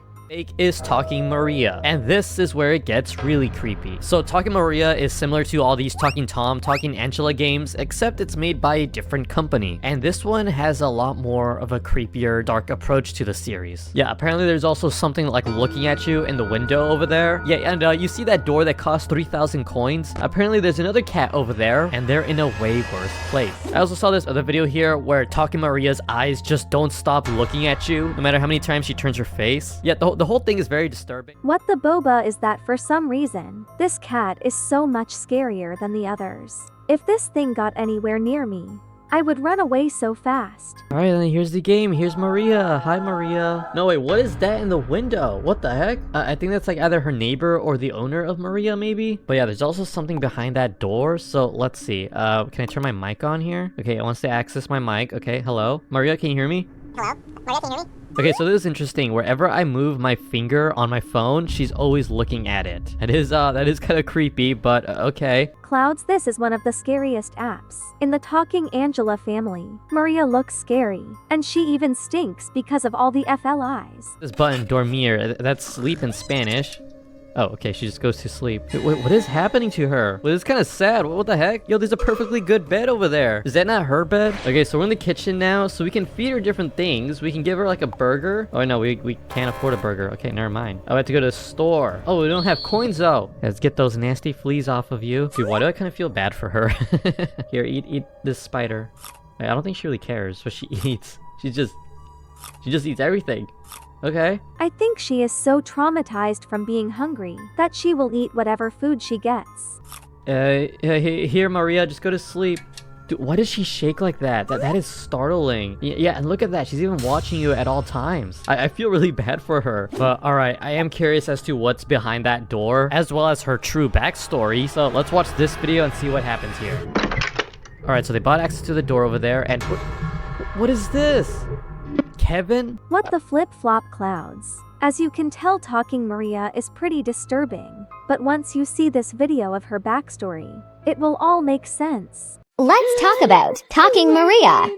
Is Talking Maria, and this is where it gets really creepy. So Talking Maria is similar to all these Talking Tom, Talking Angela games, except it's made by a different company, and this one has a lot more of a creepier, dark approach to the series. Yeah, apparently there's also something like looking at you in the window over there. Yeah, and you see that door that costs 3,000 coins? Apparently there's another cat over there, and they're in a way worse place. I also saw this other video here where Talking Maria's eyes just don't stop looking at you, no matter how many times she turns her face. Yeah, the whole thing is very disturbing. What the boba is that for some reason, this cat is so much scarier than the others. If this thing got anywhere near me, I would run away so fast. Alright, then here's the game. Here's Maria. Hi, Maria. No, wait, what is that in the window? What the heck? I think that's like either her neighbor or the owner of Maria, maybe? But yeah, there's also something behind that door, so let's see. Can I turn my mic on here? Okay, I want to access my mic. Okay, hello? Maria, can you hear me? Hello? Maria, can you hear me? Okay, so this is interesting. Wherever I move my finger on my phone, she's always looking at it. That is kind of creepy, but okay. Clouds, this is one of the scariest apps. In the Talking Angela family, Maria looks scary, and she even stinks because of all the FLIs. This button, dormir, that's sleep in Spanish. Oh, okay, she just goes to sleep. Wait, what is happening to her? Well, it's kind of sad. What the heck? Yo, there's a perfectly good bed over there. Is that not her bed? Okay, so we're in the kitchen now, so we can feed her different things. We can give her like a burger. Oh, no, we can't afford a burger. Okay, never mind. Oh, I have to go to the store. Oh, we don't have coins, though. Let's get those nasty fleas off of you. Dude, why do I kind of feel bad for her? Here, eat this spider. I don't think she really cares what she eats. She just eats everything. Okay. I think she is so traumatized from being hungry that she will eat whatever food she gets. Here, Maria, just go to sleep. Dude, why does she shake like that? That is startling. Yeah, and look at that. She's even watching you at all times. I feel really bad for her. But alright, I am curious as to what's behind that door, as well as her true backstory. So let's watch this video and see what happens here. Alright, so they bought access to the door over there, and what is this? Kevin? What the flip-flop, Clouds? As you can tell, Talking Maria is pretty disturbing, but once you see this video of her backstory, it will all make sense. Let's talk about Talking Maria.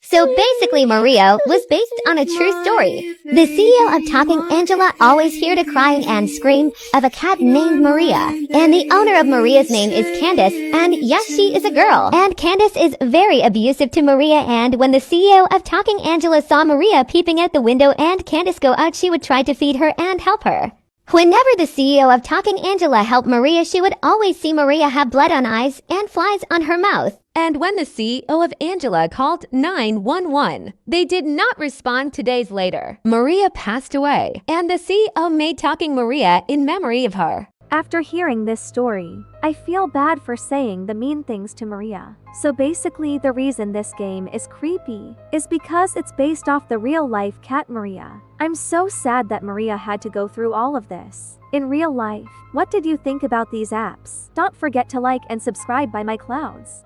So basically, Maria was based on a true story. The CEO of Talking Angela always heard a crying and scream of a cat named Maria. And the owner of Maria's name is Candace, and yes, she is a girl. And Candace is very abusive to Maria, and when the CEO of Talking Angela saw Maria peeping out the window and Candace go out, she would try to feed her and help her. Whenever the CEO of Talking Angela helped Maria, she would always see Maria have blood on eyes and flies on her mouth. And when the CEO of Angela called 911, they did not respond 2 days later. Maria passed away, and the CEO made Talking Maria in memory of her. After hearing this story, I feel bad for saying the mean things to Maria. So basically the reason this game is creepy is because it's based off the real-life cat Maria. I'm so sad that Maria had to go through all of this. In real life, what did you think about these apps? Don't forget to like and subscribe by my clouds.